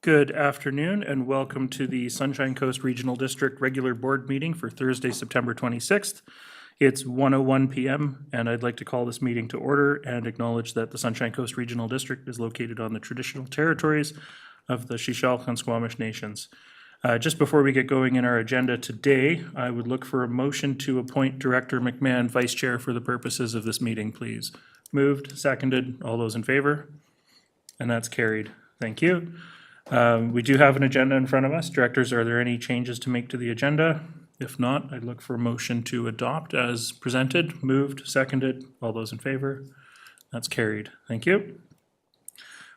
Good afternoon and welcome to the Sunshine Coast Regional District Regular Board Meeting for Thursday, September 26th. It's 1:01 p.m. and I'd like to call this meeting to order and acknowledge that the Sunshine Coast Regional District is located on the traditional territories of the Shishal and Squamish Nations. Just before we get going in our agenda today, I would look for a motion to appoint Director McMahon Vice Chair for the purposes of this meeting, please. Moved, seconded, all those in favor? And that's carried. Thank you. We do have an agenda in front of us. Directors, are there any changes to make to the agenda? If not, I'd look for a motion to adopt as presented. Moved, seconded, all those in favor? That's carried. Thank you.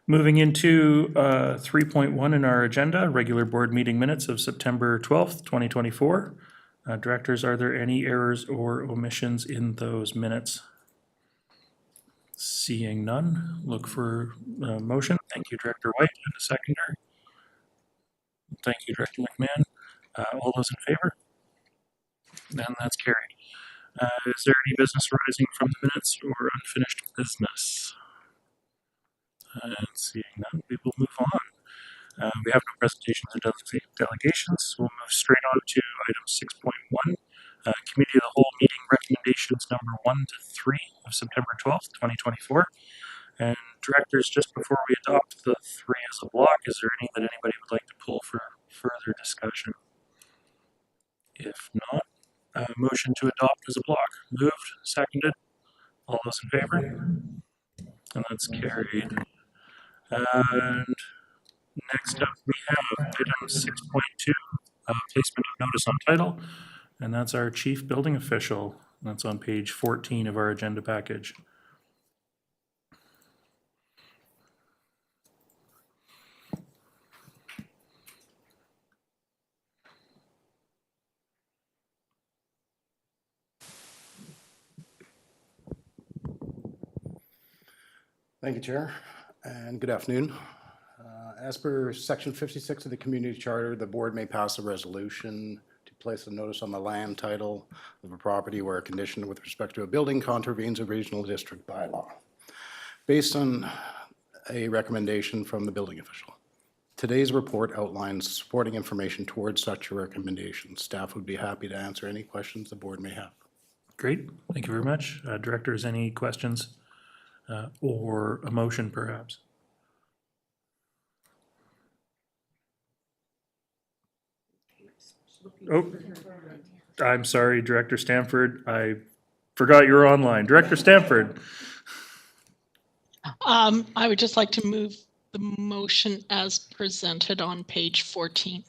Moving into 3.1 in our agenda, regular board meeting minutes of September 12th, 2024. Directors, are there any errors or omissions in those minutes? Seeing none, look for a motion. Thank you, Director White, and a seconder. Thank you, Director McMahon. All those in favor? And that's carried. Is there any business arising from the minutes or unfinished business? And seeing none, we will move on. We have no presentations or delegations. We'll move straight on to item 6.1. Committee of the Whole meeting recommendations number 1 to 3 of September 12th, 2024. And directors, just before we adopt the 3 as a block, is there any that anybody would like to pull for further discussion? If not, motion to adopt as a block. Moved, seconded. All those in favor? And that's carried. And next up, we have item 6.2, placement of notice on title. And that's our chief building official. That's on page 14 of our agenda package. Thank you, Chair, and good afternoon. As per Section 56 of the Community Charter, the board may pass a resolution to place a notice on the land title of a property where a condition with respect to a building contravenes a regional district bylaw, based on a recommendation from the building official. Today's report outlines supporting information towards such a recommendation. Staff would be happy to answer any questions the board may have. Great, thank you very much. Directors, any questions? Or a motion, perhaps? Oh, I'm sorry, Director Stanford. I forgot you were online. Director Stanford. I would just like to move the motion as presented on page 14.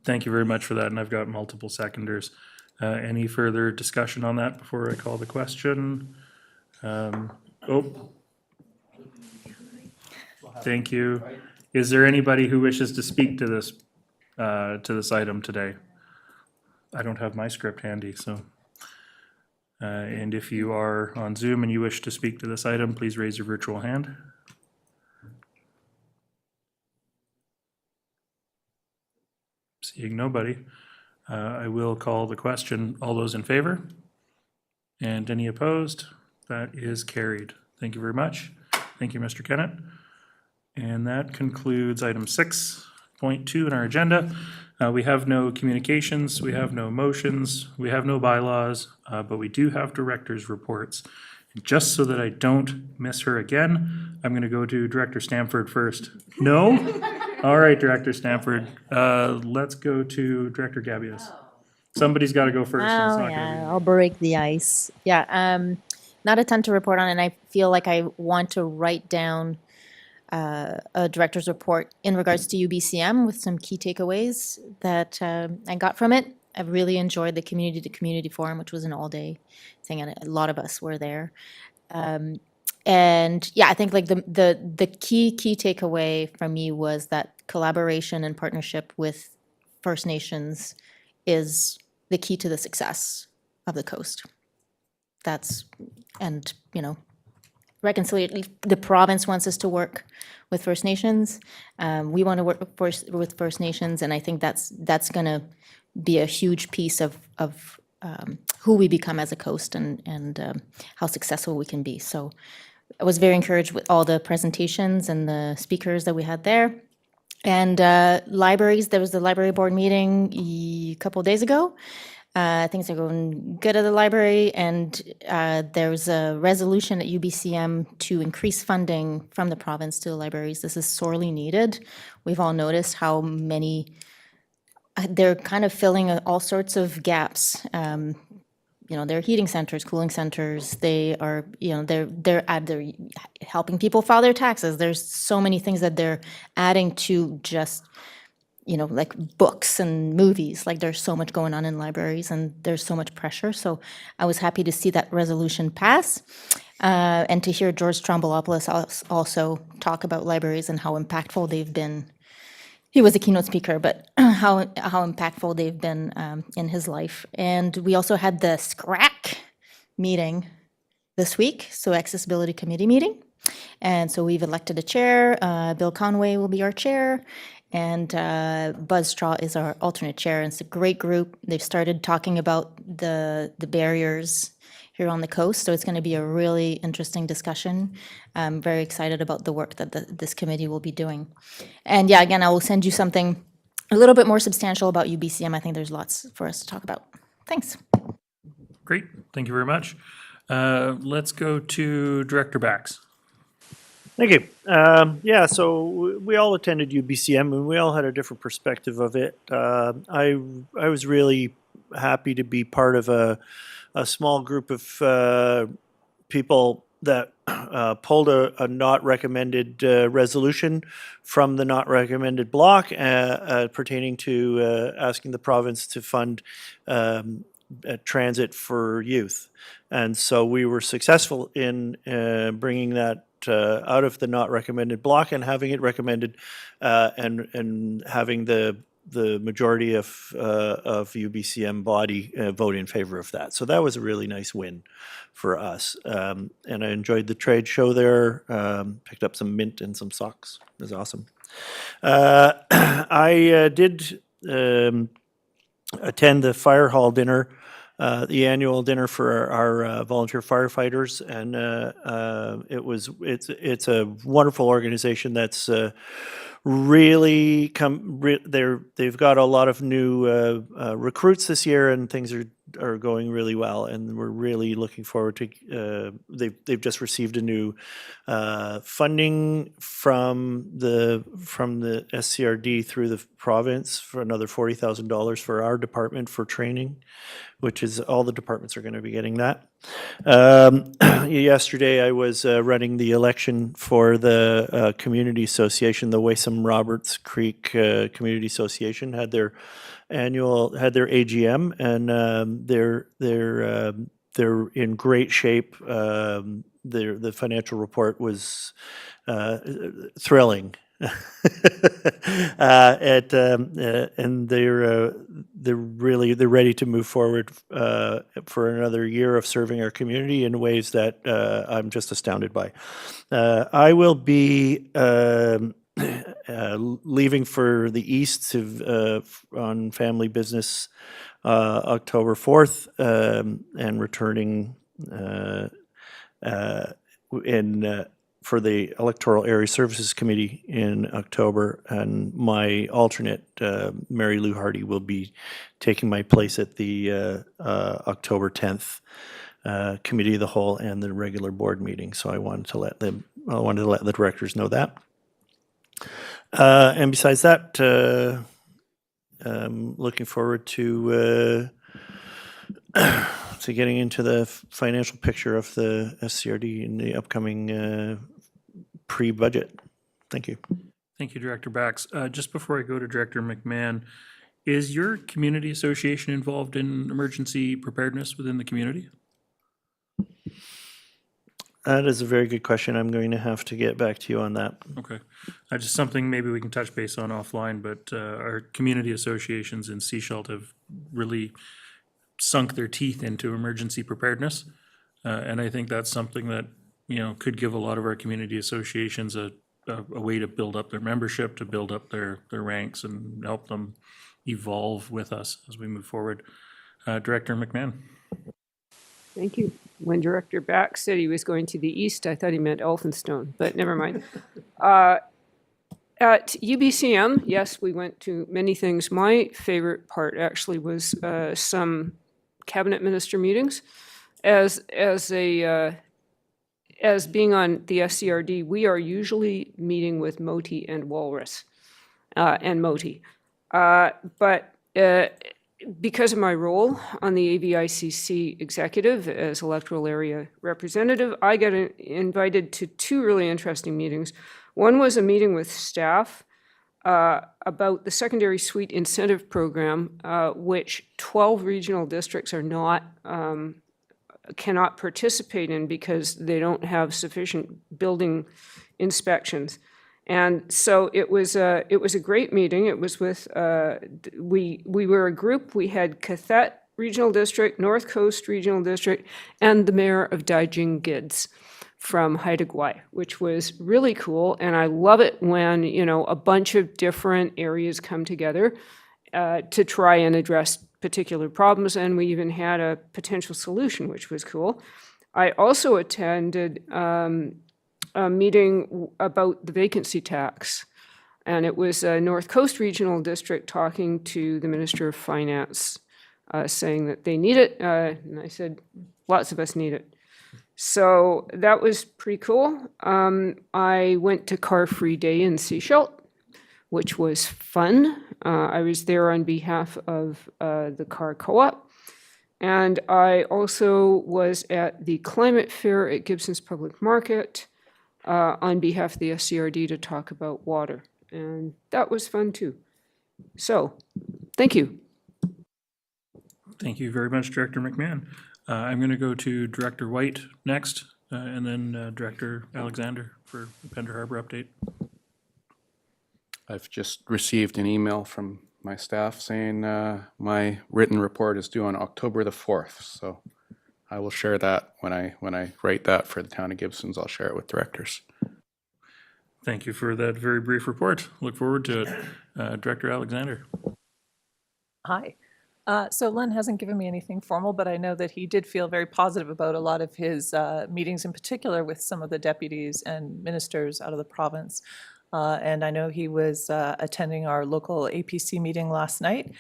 Thank you very much for that, and I've got multiple seconders. Any further discussion on that before I call the question? Thank you. Is there anybody who wishes to speak to this item today? I don't have my script handy, so. And if you are on Zoom and you wish to speak to this item, please raise your virtual hand. Seeing nobody, I will call the question. All those in favor? And any opposed? That is carried. Thank you very much. Thank you, Mr. Kennett. And that concludes item 6.2 in our agenda. We have no communications, we have no motions, we have no bylaws, but we do have directors' reports. And just so that I don't miss her again, I'm going to go to Director Stanford first. No? All right, Director Stanford. Let's go to Director Gabias. Somebody's got to go first. I'll break the ice. Not a ton to report on, and I feel like I want to write down a director's report in regards to UBCM with some key takeaways that I got from it. I really enjoyed the community to community forum, which was an all-day thing, and a lot of us were there. And yeah, I think like the key takeaway for me was that collaboration and partnership with First Nations is the key to the success of the coast. Reconciliation. The province wants us to work with First Nations. We want to work with First Nations, and I think that's going to be a huge piece of who we become as a coast and how successful we can be. So I was very encouraged with all the presentations and the speakers that we had there. And libraries, there was the library board meeting a couple of days ago. Things are going good at the library, and there's a resolution at UBCM to increase funding from the province to the libraries. This is sorely needed. We've all noticed how many, they're kind of filling all sorts of gaps. They're heating centers, cooling centers. They are, they're helping people file their taxes. There's so many things that they're adding to just, like books and movies. Like there's so much going on in libraries, and there's so much pressure. So I was happy to see that resolution pass, and to hear George Strombolopoulos also talk about libraries and how impactful they've been. He was a keynote speaker, but how impactful they've been in his life. And we also had the SCRAC meeting this week, so Accessibility Committee meeting. And so we've elected a chair. Bill Conway will be our chair, and Buzz Straw is our alternate chair. And it's a great group. They've started talking about the barriers here on the coast, so it's going to be a really interesting discussion. I'm very excited about the work that this committee will be doing. And yeah, again, I will send you something a little bit more substantial about UBCM. I think there's lots for us to talk about. Thanks. Great, thank you very much. Let's go to Director Bax. Thank you. Yeah, so we all attended UBCM, and we all had a different perspective of it. I was really happy to be part of a small group of people that pulled a not recommended resolution from the not recommended block pertaining to asking the province to fund transit for youth. And so we were successful in bringing that out of the not recommended block and having it recommended, and having the majority of UBCM body vote in favor of that. So that was a really nice win for us. And I enjoyed the trade show there. Picked up some mint and some socks. It was awesome. I did attend the fire hall dinner, the annual dinner for our volunteer firefighters, and it's a wonderful organization that's really they've got a lot of new recruits this year, and things are going really well, and we're really looking forward to they've just received a new funding from the SCRD through the province for another $40,000 for our department for training, which is all the departments are going to be getting that. Yesterday I was running the election for the community association, the Waysome Roberts Creek Community Association had their AGM, and they're in great shape. The financial report was thrilling. And they're ready to move forward for another year of serving our community in ways that I'm just astounded by. I will be leaving for the east on family business October 4th, and returning for the Electoral Area Services Committee in October, and my alternate, Mary Lou Hardy, will be taking my place at the October 10th Committee of the Whole and the regular board meeting. So I wanted to let the directors know that. And besides that, looking forward to getting into the financial picture of the SCRD in the upcoming pre-budget. Thank you. Thank you, Director Bax. Just before I go to Director McMahon, is your community association involved in emergency preparedness within the community? That is a very good question. I'm going to have to get back to you on that. Okay. Just something maybe we can touch base on offline, but our community associations in Seashelt have really sunk their teeth into emergency preparedness. And I think that's something that, could give a lot of our community associations a way to build up their membership, to build up their ranks and help them evolve with us as we move forward. Director McMahon. Thank you. When Director Bax said he was going to the east, I thought he meant Elphinstone, but never mind. At UBCM, yes, we went to many things. My favorite part actually was some cabinet minister meetings. As being on the SCRD, we are usually meeting with Moti and Walrus and Moti. But because of my role on the AVICC executive as electoral area representative, I got invited to two really interesting meetings. One was a meeting with staff about the secondary suite incentive program, which 12 regional districts are not cannot participate in because they don't have sufficient building inspections. And so it was a great meeting. It was with we were a group. We had Cathet Regional District, North Coast Regional District, and the mayor of Daijing Gids from Haida Gwaii, which was really cool. And I love it when, you know, a bunch of different areas come together to try and address particular problems. And we even had a potential solution, which was cool. I also attended a meeting about the vacancy tax. And it was a North Coast Regional District talking to the Minister of Finance, saying that they need it. And I said, lots of us need it. So that was pretty cool. I went to Car Free Day in Sechelt, which was fun. I was there on behalf of the car co-op. And I also was at the climate fair at Gibson's Public Market on behalf of the SCRD to talk about water. And that was fun too. So, thank you. Thank you very much, Director McMahon. I'm going to go to Director White next, and then Director Alexander for the Pender Harbor update. I've just received an email from my staff saying my written report is due on October the 4th. So I will share that when I write that for the town of Gibson's. I'll share it with directors. Thank you for that very brief report. Look forward to it. Director Alexander. Hi. So Len hasn't given me anything formal, but I know that he did feel very positive about a lot of his meetings, in particular with some of the deputies and ministers out of the province. And I know he was attending our local APC meeting last night.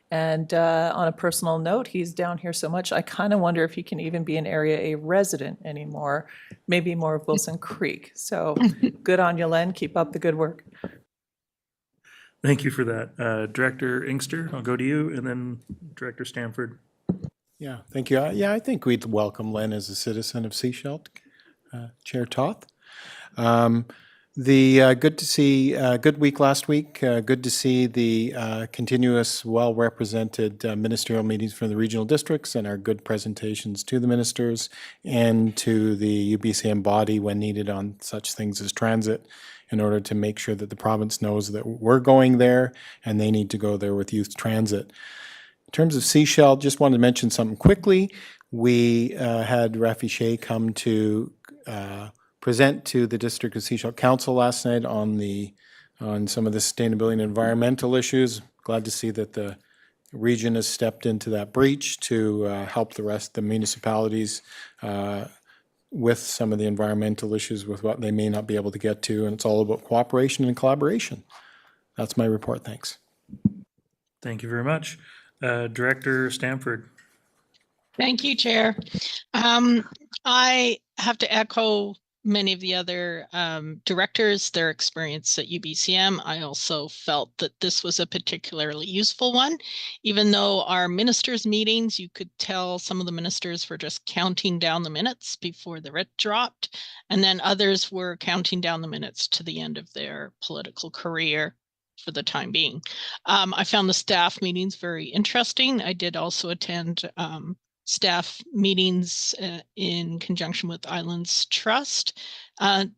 And on a personal note, he's down here so much, I kind of wonder if he can even be an Area A resident anymore, maybe more of Wilson Creek. So good on you, Len. Keep up the good work. Thank you for that. Director Inkster, I'll go to you, and then Director Stamford. Yeah, thank you. Yeah, I think we'd welcome Len as a citizen of Sechelt, Chair Toth. Good to see, good week last week. Good to see the continuous, well-represented ministerial meetings from the regional districts and our good presentations to the ministers and to the UBCM body when needed on such things as transit, in order to make sure that the province knows that we're going there and they need to go there with youth transit. In terms of Sechelt, just wanted to mention something quickly. We had Rafi Shea come to present to the District of Sechelt Council last night on some of the sustainability and environmental issues. Glad to see that the region has stepped into that breach to help the rest of the municipalities with some of the environmental issues with what they may not be able to get to, and it's all about cooperation and collaboration. That's my report, thanks. Thank you very much. Director Stamford. Thank you, Chair. I have to echo many of the other directors, their experience at UBCM. I also felt that this was a particularly useful one. Even though our ministers' meetings, you could tell some of the ministers were just counting down the minutes before the writ dropped, and then others were counting down the minutes to the end of their political career for the time being. I found the staff meetings very interesting. I did also attend staff meetings in conjunction with Islands Trust,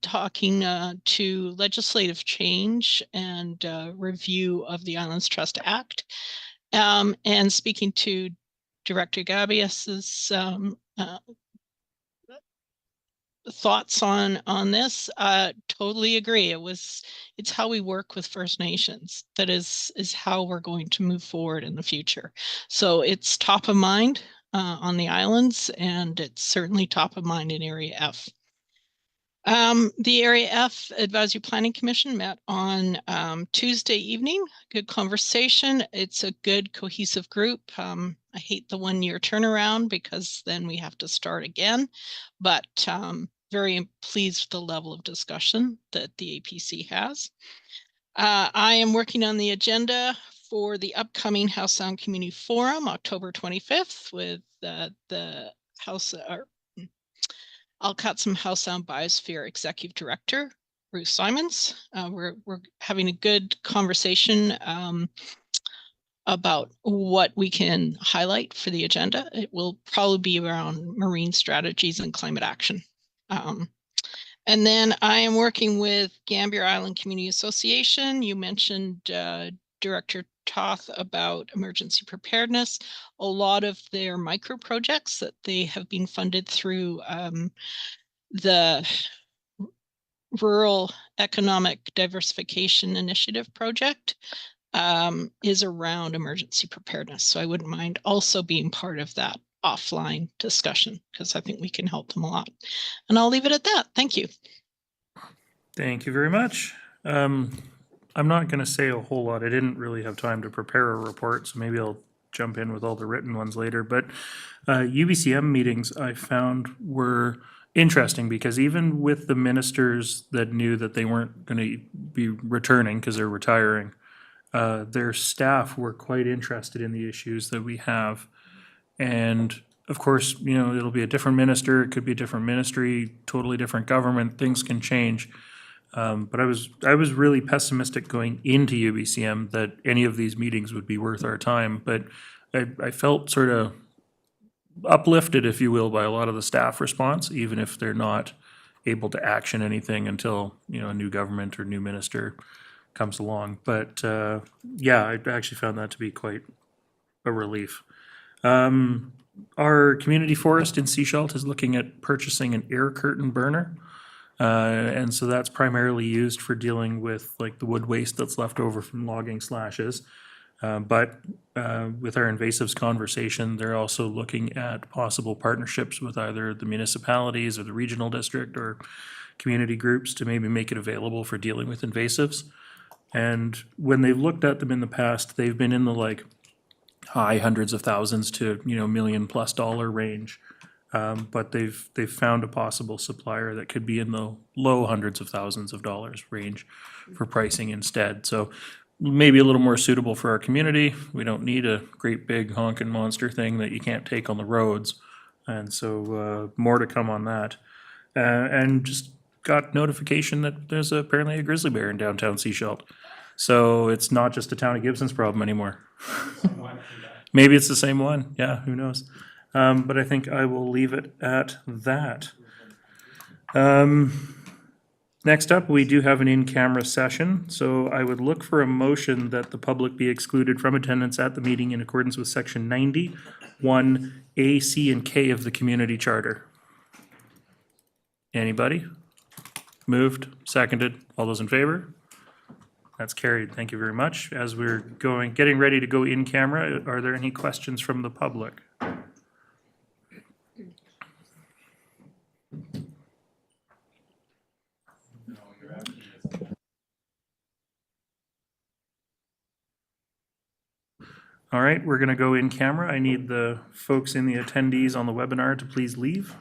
talking to legislative change and review of the Islands Trust Act, and speaking to Director Gabius's thoughts on this. Totally agree. It's how we work with First Nations that is how we're going to move forward in the future. So it's top of mind on the islands, and it's certainly top of mind in Area F. The Area F Advisory Planning Commission met on Tuesday evening. Good conversation. It's a good cohesive group. I hate the 1 year turnaround because then we have to start again, but very pleased with the level of discussion that the APC has. I am working on the agenda for the upcoming Howe Sound Community Forum, October 25th, with the House, I'll cut some Howe Sound Biosphere Executive Director, Bruce Simons. We're having a good conversation about what we can highlight for the agenda. It will probably be around marine strategies and climate action. And then I am working with Gambier Island Community Association. You mentioned Director Toth about emergency preparedness. A lot of their micro projects that they have been funded through the Rural Economic Diversification Initiative project is around emergency preparedness. So I wouldn't mind also being part of that offline discussion because I think we can help them a lot. And I'll leave it at that. Thank you. Thank you very much. I'm not going to say a whole lot. I didn't really have time to prepare a report, so maybe I'll jump in with all the written ones later. But UBCM meetings I found were interesting because even with the ministers that knew that they weren't going to be returning because they're retiring, their staff were quite interested in the issues that we have. And of course, you know, it'll be a different minister, it could be a different ministry, totally different government, things can change. But I was really pessimistic going into UBCM that any of these meetings would be worth our time. But I felt sort of uplifted, if you will, by a lot of the staff response, even if they're not able to action anything until, you know, a new government or new minister comes along. But yeah, I actually found that to be quite a relief. Our community forest in Seashelt is looking at purchasing an air curtain burner. And so that's primarily used for dealing with like the wood waste that's left over from logging slashes. But with our invasives conversation, they're also looking at possible partnerships with either the municipalities or the regional district or community groups to maybe make it available for dealing with invasives. And when they've looked at them in the past, they've been in the like high hundreds of thousands to, you know, $1 million+ range. But they've found a possible supplier that could be in the low hundreds of thousands of dollars range for pricing instead. So maybe a little more suitable for our community. We don't need a great big honking monster thing that you can't take on the roads. And so more to come on that. And just got notification that there's apparently a grizzly bear in downtown Seashelt. So it's not just a town of Gibson's problem anymore. Maybe it's the same one. Yeah, who knows? But I think I will leave it at that. Next up, we do have an in-camera session, so I would look for a motion that the public be excluded from attendance at the meeting in accordance with section 91 A, C, and K of the community charter. Anybody? Moved, seconded, all those in favor? That's carried, thank you very much. As we're getting ready to go in camera, are there any questions from the public? All right, we're gonna go in camera. I need the folks in the attendees on the webinar to please leave.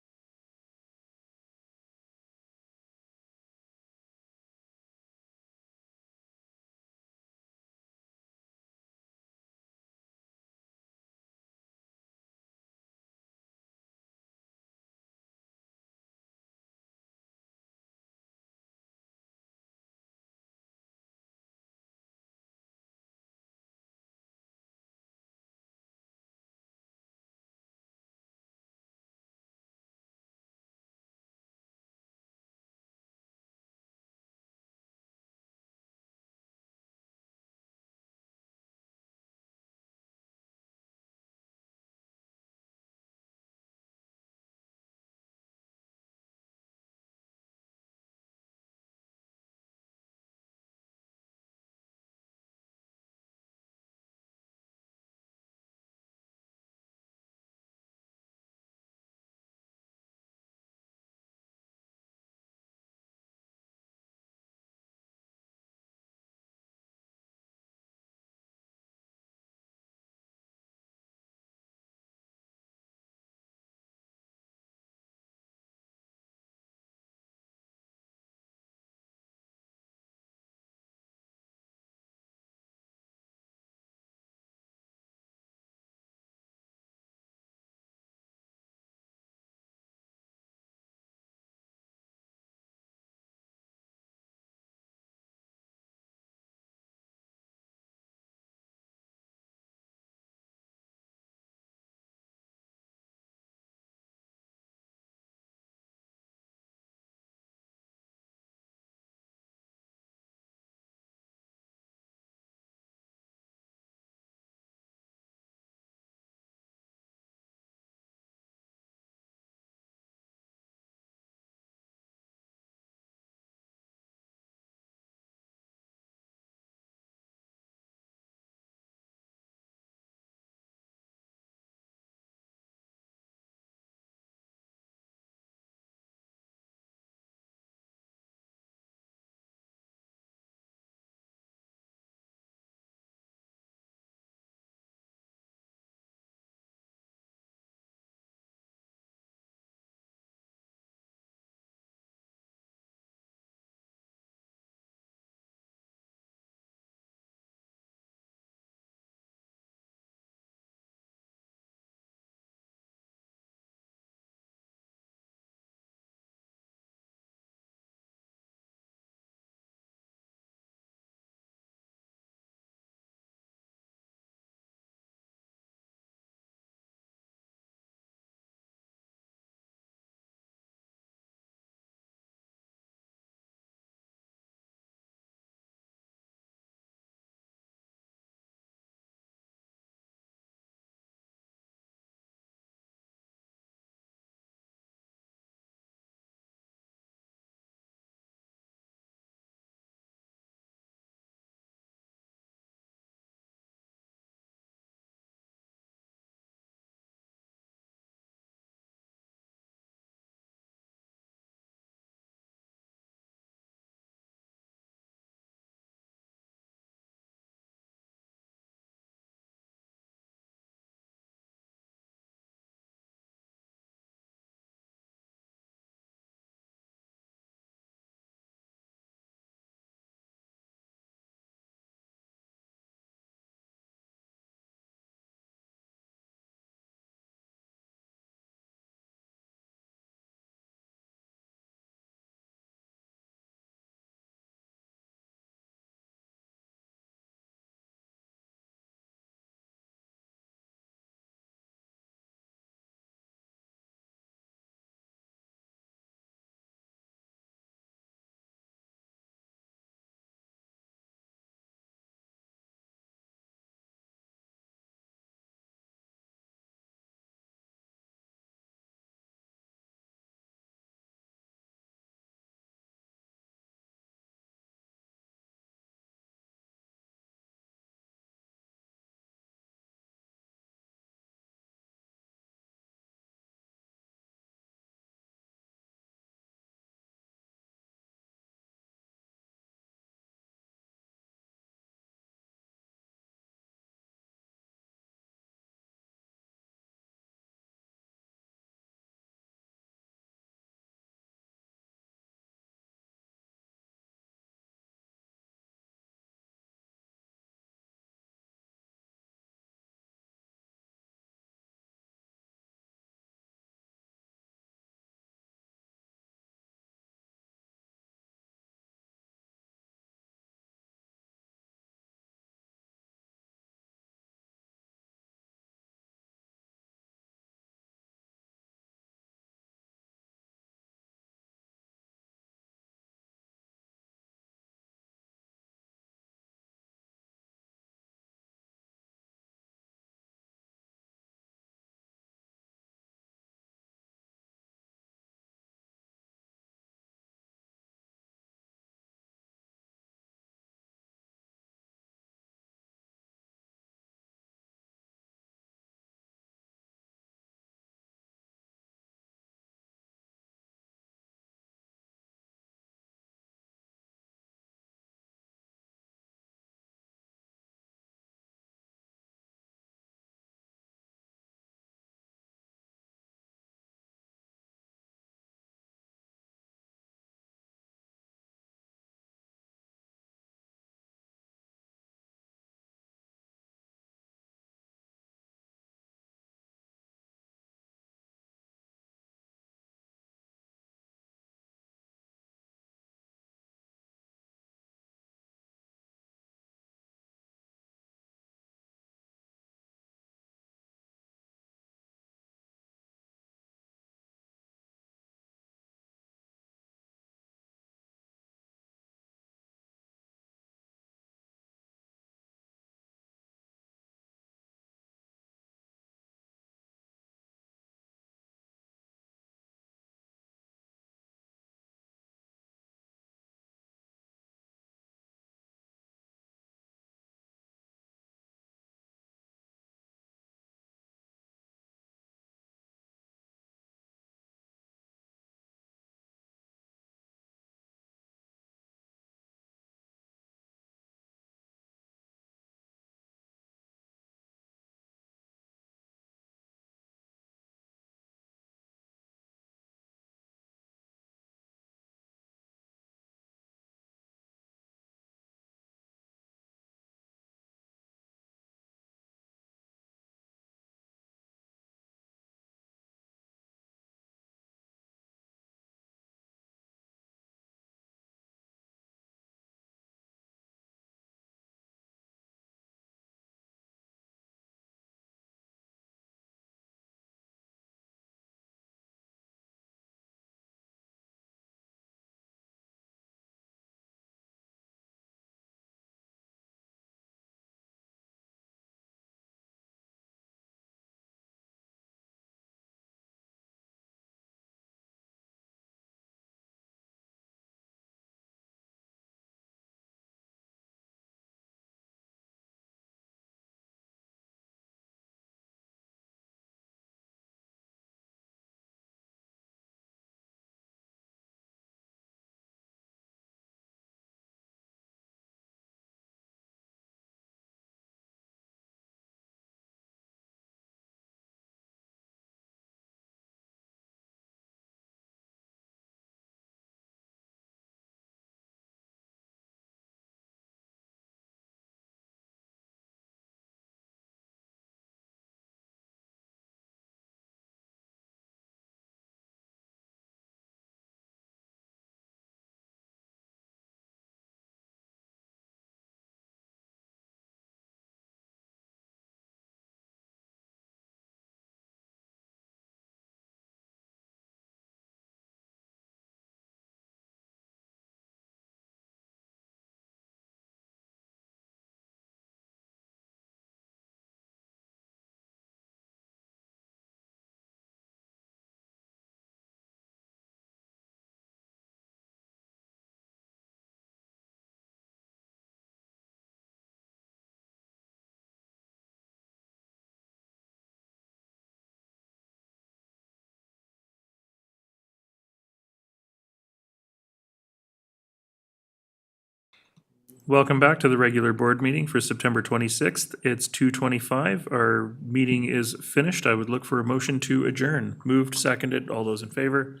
Welcome back to the regular board meeting for September 26th. It's 2:25. Our meeting is finished. I would look for a motion to adjourn. Moved, seconded. All those in favor?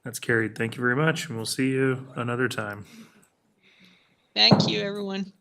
That's carried. Thank you very much, and we'll see you another time. Thank you, everyone.